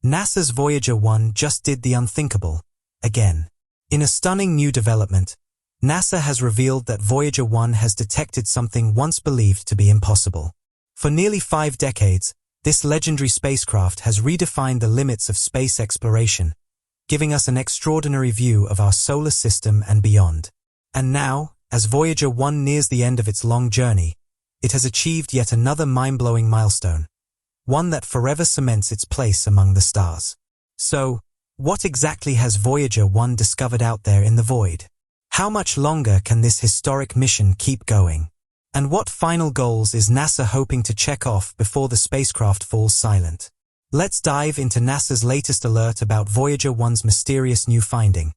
NASA's Voyager 1 just did the unthinkable, again. In a stunning new development, NASA has revealed that Voyager 1 has detected something once believed to be impossible. For nearly 5 decades, this legendary spacecraft has redefined the limits of space exploration, giving us an extraordinary view of our solar system and beyond. And now, as Voyager 1 nears the end of its long journey, it has achieved yet another mind-blowing milestone, one that forever cements its place among the stars. So, what exactly has Voyager 1 discovered out there in the void? How much longer can this historic mission keep going? And what final goals is NASA hoping to check off before the spacecraft falls silent? Let's dive into NASA's latest alert about Voyager 1's mysterious new finding,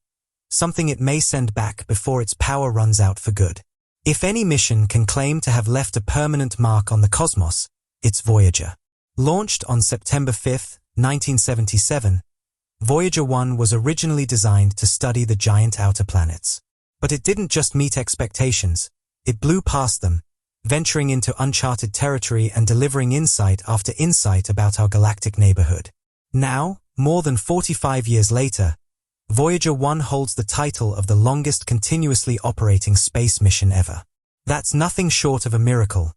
something it may send back before its power runs out for good. If any mission can claim to have left a permanent mark on the cosmos, it's Voyager. Launched on September 5, 1977, Voyager 1 was originally designed to study the giant outer planets. But it didn't just meet expectations, it blew past them, venturing into uncharted territory and delivering insight after insight about our galactic neighborhood. Now, more than 45 years later, Voyager 1 holds the title of the longest continuously operating space mission ever. That's nothing short of a miracle,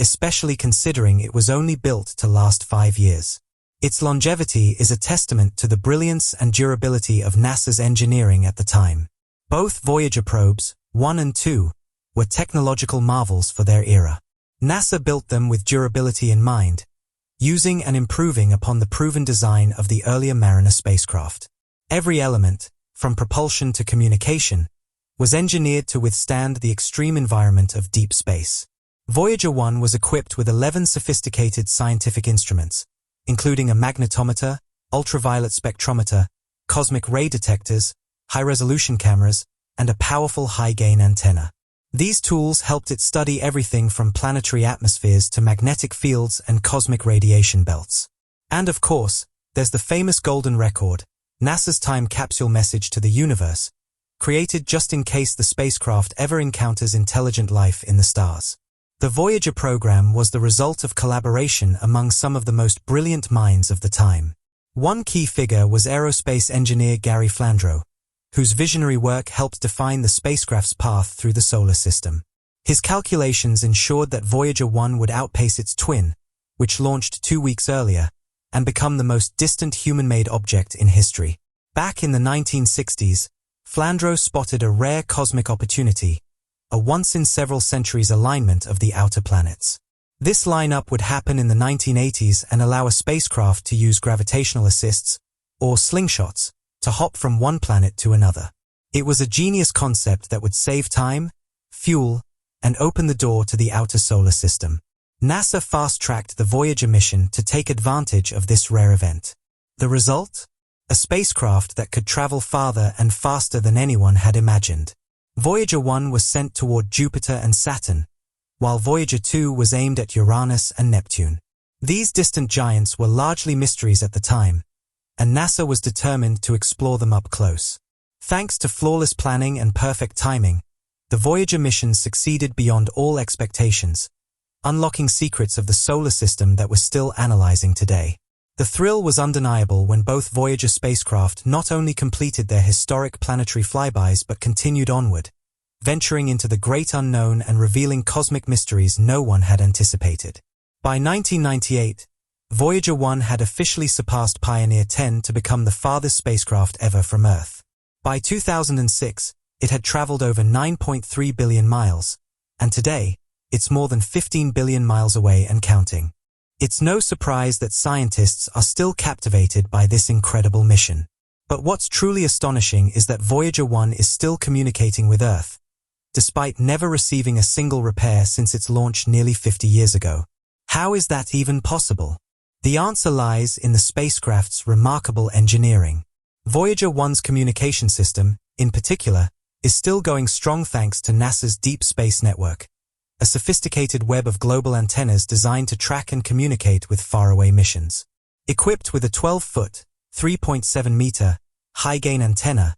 especially considering it was only built to last 5 years. Its longevity is a testament to the brilliance and durability of NASA's engineering at the time. Both Voyager probes, 1 and 2, were technological marvels for their era. NASA built them with durability in mind, using and improving upon the proven design of the earlier Mariner spacecraft. Every element, from propulsion to communication, was engineered to withstand the extreme environment of deep space. Voyager 1 was equipped with 11 sophisticated scientific instruments, including a magnetometer, ultraviolet spectrometer, cosmic ray detectors, high-resolution cameras, and a powerful high-gain antenna. These tools helped it study everything from planetary atmospheres to magnetic fields and cosmic radiation belts. And of course, there's the famous golden record, NASA's time capsule message to the universe, created just in case the spacecraft ever encounters intelligent life in the stars. The Voyager program was the result of collaboration among some of the most brilliant minds of the time. One key figure was aerospace engineer Gary Flandreau, whose visionary work helped define the spacecraft's path through the solar system. His calculations ensured that Voyager 1 would outpace its twin, which launched 2 weeks earlier, and become the most distant human-made object in history. Back in the 1960s, Flandreau spotted a rare cosmic opportunity, a once-in-several-centuries alignment of the outer planets. This lineup would happen in the 1980s and allow a spacecraft to use gravitational assists, or slingshots, to hop from one planet to another. It was a genius concept that would save time, fuel, and open the door to the outer solar system. NASA fast-tracked the Voyager mission to take advantage of this rare event. The result? A spacecraft that could travel farther and faster than anyone had imagined. Voyager 1 was sent toward Jupiter and Saturn, while Voyager 2 was aimed at Uranus and Neptune. These distant giants were largely mysteries at the time, and NASA was determined to explore them up close. Thanks to flawless planning and perfect timing, the Voyager mission succeeded beyond all expectations, unlocking secrets of the solar system that we're still analyzing today. The thrill was undeniable when both Voyager spacecraft not only completed their historic planetary flybys but continued onward, venturing into the great unknown and revealing cosmic mysteries no one had anticipated. By 1998, Voyager 1 had officially surpassed Pioneer 10 to become the farthest spacecraft ever from Earth. By 2006, it had traveled over 9.3 billion miles, and today, it's more than 15 billion miles away and counting. It's no surprise that scientists are still captivated by this incredible mission. But what's truly astonishing is that Voyager 1 is still communicating with Earth, despite never receiving a single repair since its launch nearly 50 years ago. How is that even possible? The answer lies in the spacecraft's remarkable engineering. Voyager 1's communication system, in particular, is still going strong thanks to NASA's Deep Space Network, a sophisticated web of global antennas designed to track and communicate with faraway missions. Equipped with a 12-foot, 3.7-meter, high-gain antenna,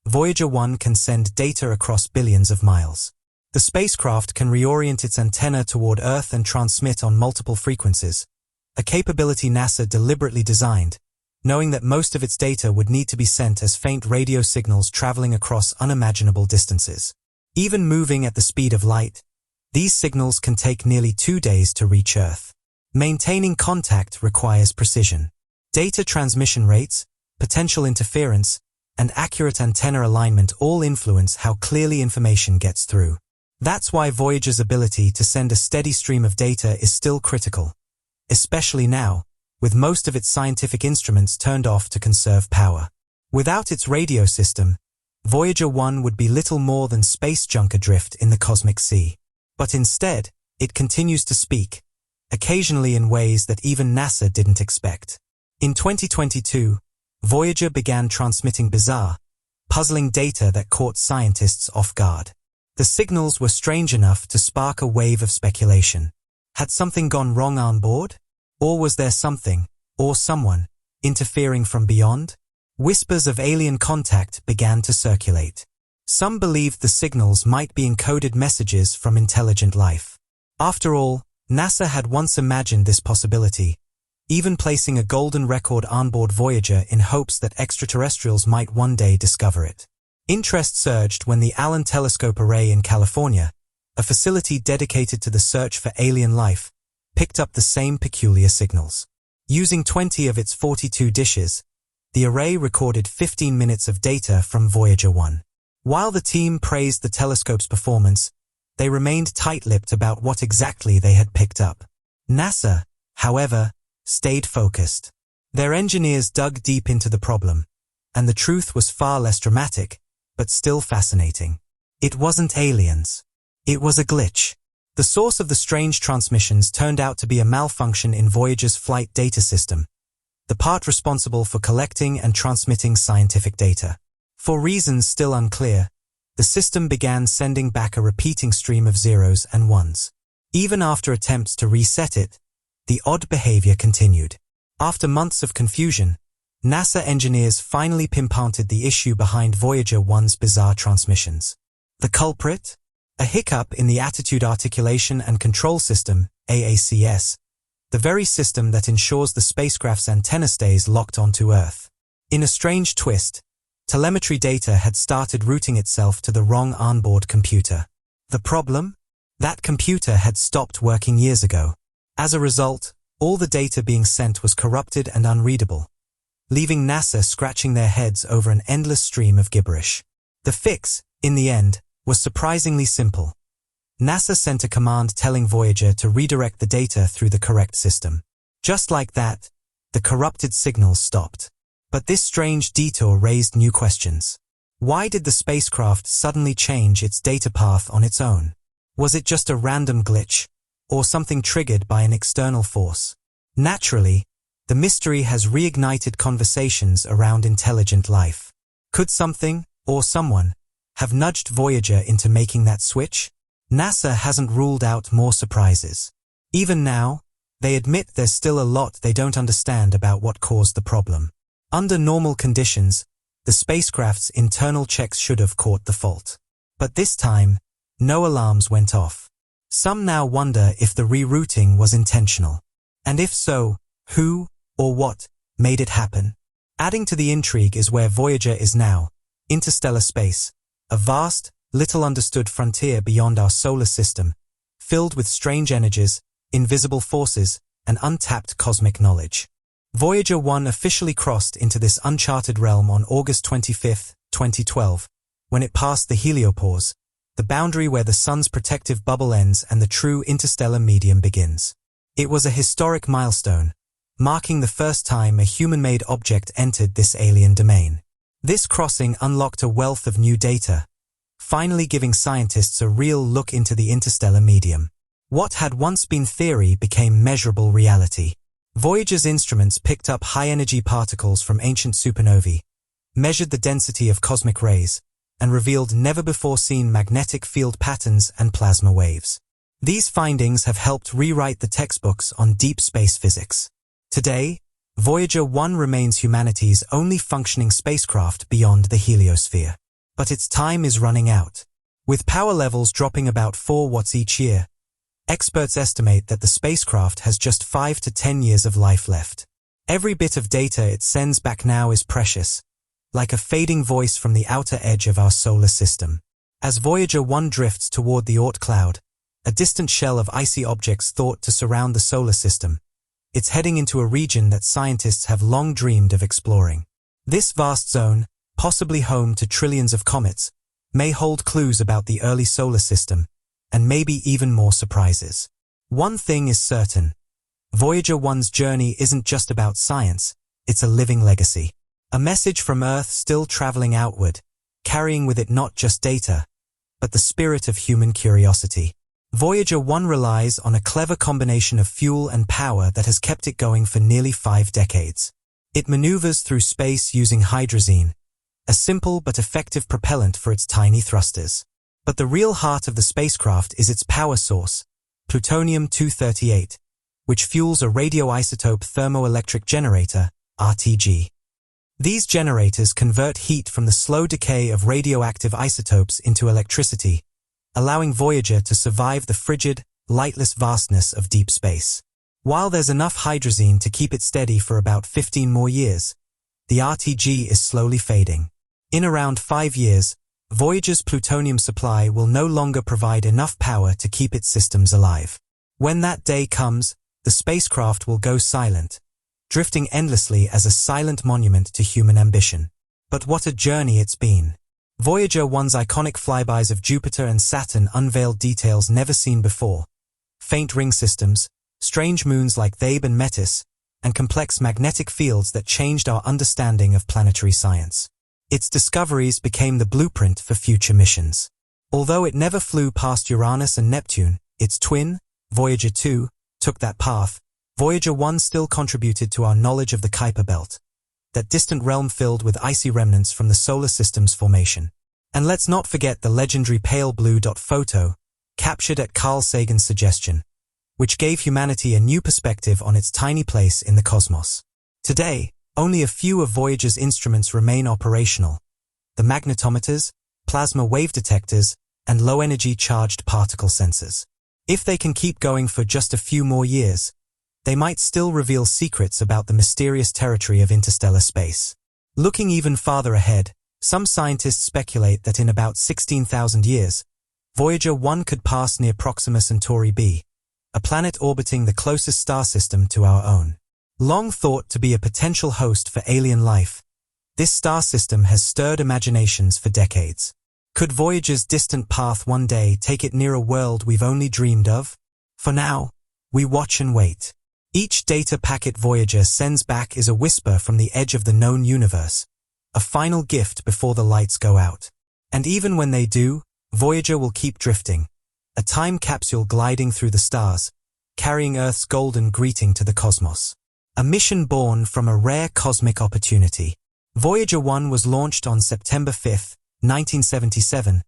Voyager 1 can send data across billions of miles. The spacecraft can reorient its antenna toward Earth and transmit on multiple frequencies, a capability NASA deliberately designed, knowing that most of its data would need to be sent as faint radio signals traveling across unimaginable distances. Even moving at the speed of light, these signals can take nearly 2 days to reach Earth. Maintaining contact requires precision. Data transmission rates, potential interference, and accurate antenna alignment all influence how clearly information gets through. That's why Voyager's ability to send a steady stream of data is still critical, especially now, with most of its scientific instruments turned off to conserve power. Without its radio system, Voyager 1 would be little more than space junk adrift in the cosmic sea. But instead, it continues to speak, occasionally in ways that even NASA didn't expect. In 2022, Voyager began transmitting bizarre, puzzling data that caught scientists off guard. The signals were strange enough to spark a wave of speculation. Had something gone wrong on board? Or was there something, or someone, interfering from beyond? Whispers of alien contact began to circulate. Some believed the signals might be encoded messages from intelligent life. After all, NASA had once imagined this possibility, even placing a golden record onboard Voyager in hopes that extraterrestrials might one day discover it. Interest surged when the Allen Telescope Array in California, a facility dedicated to the search for alien life, picked up the same peculiar signals. Using 20 of its 42 dishes, the array recorded 15 minutes of data from Voyager 1. While the team praised the telescope's performance, they remained tight-lipped about what exactly they had picked up. NASA, however, stayed focused. Their engineers dug deep into the problem, and the truth was far less dramatic, but still fascinating. It wasn't aliens. It was a glitch. The source of the strange transmissions turned out to be a malfunction in Voyager's flight data system, the part responsible for collecting and transmitting scientific data. For reasons still unclear, the system began sending back a repeating stream of zeros and ones. Even after attempts to reset it, the odd behavior continued. After months of confusion, NASA engineers finally pinpointed the issue behind Voyager 1's bizarre transmissions. The culprit? A hiccup in the Attitude Articulation and Control System, AACS, the very system that ensures the spacecraft's antenna stays locked onto Earth. In a strange twist, telemetry data had started routing itself to the wrong onboard computer. The problem? That computer had stopped working years ago. As a result, all the data being sent was corrupted and unreadable, leaving NASA scratching their heads over an endless stream of gibberish. The fix, in the end, was surprisingly simple. NASA sent a command telling Voyager to redirect the data through the correct system. Just like that, the corrupted signals stopped. But this strange detour raised new questions. Why did the spacecraft suddenly change its data path on its own? Was it just a random glitch, or something triggered by an external force? Naturally, the mystery has reignited conversations around intelligent life. Could something, or someone, have nudged Voyager into making that switch? NASA hasn't ruled out more surprises. Even now, they admit there's still a lot they don't understand about what caused the problem. Under normal conditions, the spacecraft's internal checks should have caught the fault. But this time, no alarms went off. Some now wonder if the rerouting was intentional. And if so, who, or what, made it happen? Adding to the intrigue is where Voyager is now, interstellar space, a vast, little understood frontier beyond our solar system, filled with strange energies, invisible forces, and untapped cosmic knowledge. Voyager 1 officially crossed into this uncharted realm on August 25, 2012, when it passed the heliopause, the boundary where the sun's protective bubble ends and the true interstellar medium begins. It was a historic milestone, marking the first time a human-made object entered this alien domain. This crossing unlocked a wealth of new data, finally giving scientists a real look into the interstellar medium. What had once been theory became measurable reality. Voyager's instruments picked up high-energy particles from ancient supernovae, measured the density of cosmic rays, and revealed never-before-seen magnetic field patterns and plasma waves. These findings have helped rewrite the textbooks on deep space physics. Today, Voyager 1 remains humanity's only functioning spacecraft beyond the heliosphere. But its time is running out. With power levels dropping about 4 watts each year, experts estimate that the spacecraft has just 5 to 10 years of life left. Every bit of data it sends back now is precious, like a fading voice from the outer edge of our solar system. As Voyager 1 drifts toward the Oort cloud, a distant shell of icy objects thought to surround the solar system, it's heading into a region that scientists have long dreamed of exploring. This vast zone, possibly home to trillions of comets, may hold clues about the early solar system, and maybe even more surprises. One thing is certain. Voyager 1's journey isn't just about science, it's a living legacy. A message from Earth still traveling outward, carrying with it not just data, but the spirit of human curiosity. Voyager 1 relies on a clever combination of fuel and power that has kept it going for nearly 5 decades. It maneuvers through space using hydrazine, a simple but effective propellant for its tiny thrusters. But the real heart of the spacecraft is its power source, plutonium-238, which fuels a radioisotope thermoelectric generator, RTG. These generators convert heat from the slow decay of radioactive isotopes into electricity, allowing Voyager to survive the frigid, lightless vastness of deep space. While there's enough hydrazine to keep it steady for about 15 more years, the RTG is slowly fading. In around 5 years, Voyager's plutonium supply will no longer provide enough power to keep its systems alive. When that day comes, the spacecraft will go silent, drifting endlessly as a silent monument to human ambition. But what a journey it's been. Voyager 1's iconic flybys of Jupiter and Saturn unveiled details never seen before. Faint ring systems, strange moons like Thebe and Metis, and complex magnetic fields that changed our understanding of planetary science. Its discoveries became the blueprint for future missions. Although it never flew past Uranus and Neptune, its twin, Voyager 2, took that path. Voyager 1 still contributed to our knowledge of the Kuiper Belt, that distant realm filled with icy remnants from the solar system's formation. And let's not forget the legendary pale blue dot photo, captured at Carl Sagan's suggestion, which gave humanity a new perspective on its tiny place in the cosmos. Today, only a few of Voyager's instruments remain operational: the magnetometers, plasma wave detectors, and low-energy charged particle sensors. If they can keep going for just a few more years, they might still reveal secrets about the mysterious territory of interstellar space. Looking even farther ahead, some scientists speculate that in about 16,000 years, Voyager 1 could pass near Proxima Centauri b, a planet orbiting the closest star system to our own. Long thought to be a potential host for alien life, this star system has stirred imaginations for decades. Could Voyager's distant path one day take it near a world we've only dreamed of? For now, we watch and wait. Each data packet Voyager sends back is a whisper from the edge of the known universe, a final gift before the lights go out. And even when they do, Voyager will keep drifting, a time capsule gliding through the stars, carrying Earth's golden greeting to the cosmos. A mission born from a rare cosmic opportunity. Voyager 1 was launched on September 5, 1977,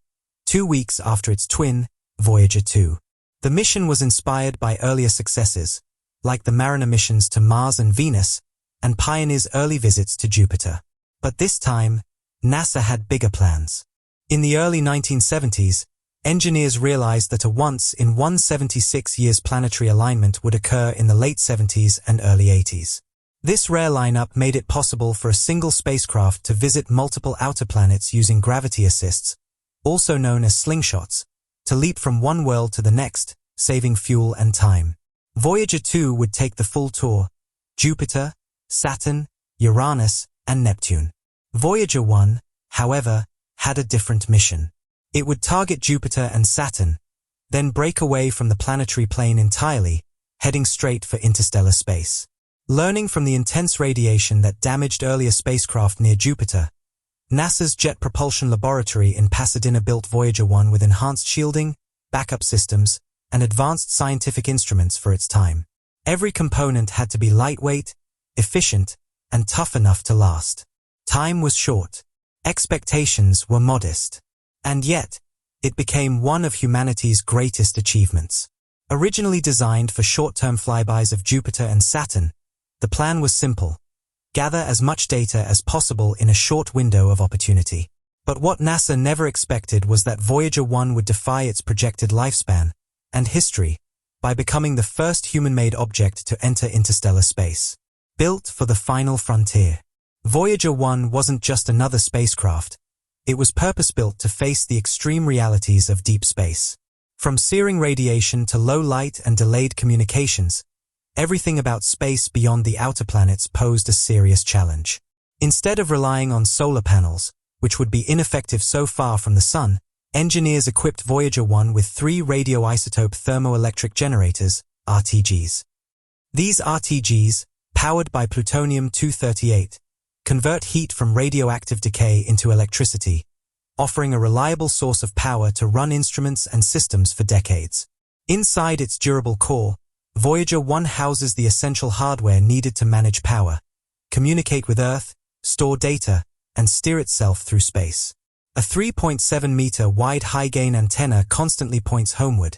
2 weeks after its twin, Voyager 2. The mission was inspired by earlier successes, like the Mariner missions to Mars and Venus, and Pioneer's early visits to Jupiter. But this time, NASA had bigger plans. In the early 1970s, engineers realized that a once-in-176 years planetary alignment would occur in the late 70s and early 80s. This rare lineup made it possible for a single spacecraft to visit multiple outer planets using gravity assists, also known as slingshots, to leap from one world to the next, saving fuel and time. Voyager 2 would take the full tour: Jupiter, Saturn, Uranus, and Neptune. Voyager 1, however, had a different mission. It would target Jupiter and Saturn, then break away from the planetary plane entirely, heading straight for interstellar space. Learning from the intense radiation that damaged earlier spacecraft near Jupiter, NASA's Jet Propulsion Laboratory in Pasadena built Voyager 1 with enhanced shielding, backup systems, and advanced scientific instruments for its time. Every component had to be lightweight, efficient, and tough enough to last. Time was short. Expectations were modest. And yet, it became one of humanity's greatest achievements. Originally designed for short-term flybys of Jupiter and Saturn, the plan was simple: gather as much data as possible in a short window of opportunity. But what NASA never expected was that Voyager 1 would defy its projected lifespan and history by becoming the first human-made object to enter interstellar space. built for the final frontier. Voyager 1 wasn't just another spacecraft. It was purpose-built to face the extreme realities of deep space. From searing radiation to low light and delayed communications, everything about space beyond the outer planets posed a serious challenge. Instead of relying on solar panels, which would be ineffective so far from the Sun, engineers equipped Voyager 1 with 3 radioisotope thermoelectric generators, RTGs. These RTGs, powered by plutonium-238, convert heat from radioactive decay into electricity, offering a reliable source of power to run instruments and systems for decades. Inside its durable core, Voyager 1 houses the essential hardware needed to manage power, communicate with Earth, store data, and steer itself through space. A 3.7-meter wide high-gain antenna constantly points homeward,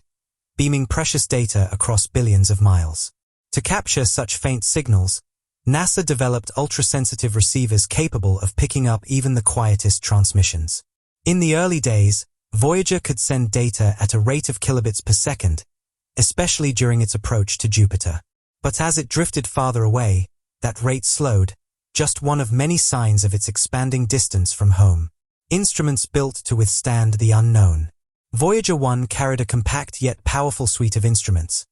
beaming precious data across billions of miles. To capture such faint signals, NASA developed ultra-sensitive receivers capable of picking up even the quietest transmissions. In the early days, Voyager could send data at a rate of kilobits per second, especially during its approach to Jupiter. But as it drifted farther away, that rate slowed, just one of many signs of its expanding distance from home. Instruments built to withstand the unknown. Voyager 1 carried a compact yet powerful suite of instruments: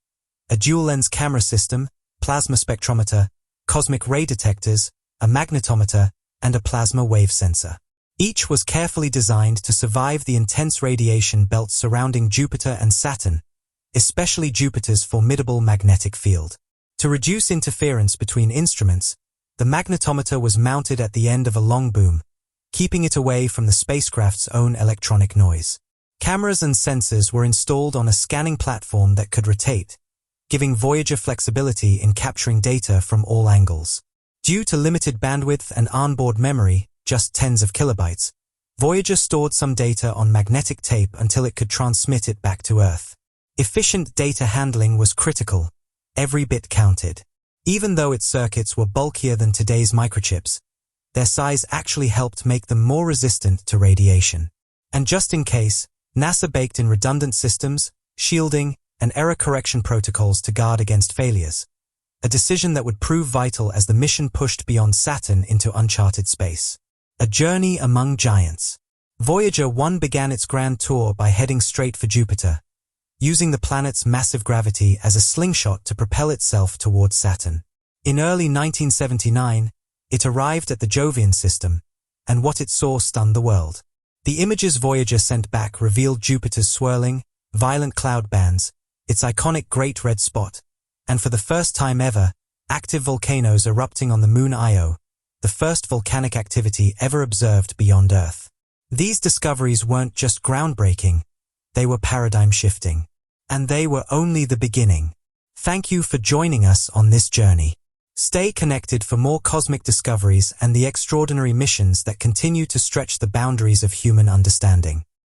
a dual-lens camera system, plasma spectrometer, cosmic ray detectors, a magnetometer, and a plasma wave sensor. Each was carefully designed to survive the intense radiation belts surrounding Jupiter and Saturn, especially Jupiter's formidable magnetic field. To reduce interference between instruments, the magnetometer was mounted at the end of a long boom, keeping it away from the spacecraft's own electronic noise. Cameras and sensors were installed on a scanning platform that could rotate, giving Voyager flexibility in capturing data from all angles. Due to limited bandwidth and onboard memory, just tens of kilobytes, Voyager stored some data on magnetic tape until it could transmit it back to Earth. Efficient data handling was critical. Every bit counted. Even though its circuits were bulkier than today's microchips, their size actually helped make them more resistant to radiation. And just in case, NASA baked in redundant systems, shielding, and error correction protocols to guard against failures, a decision that would prove vital as the mission pushed beyond Saturn into uncharted space. A journey among giants. Voyager 1 began its grand tour by heading straight for Jupiter, using the planet's massive gravity as a slingshot to propel itself towards Saturn. In early 1979, it arrived at the Jovian system, and what it saw stunned the world. The images Voyager sent back revealed Jupiter's swirling, violent cloud bands, its iconic Great Red Spot, and for the first time ever, active volcanoes erupting on the moon Io, the first volcanic activity ever observed beyond Earth. These discoveries weren't just groundbreaking, they were paradigm-shifting. And they were only the beginning. Thank you for joining us on this journey. Stay connected for more cosmic discoveries and the extraordinary missions that continue to stretch the boundaries of human understanding.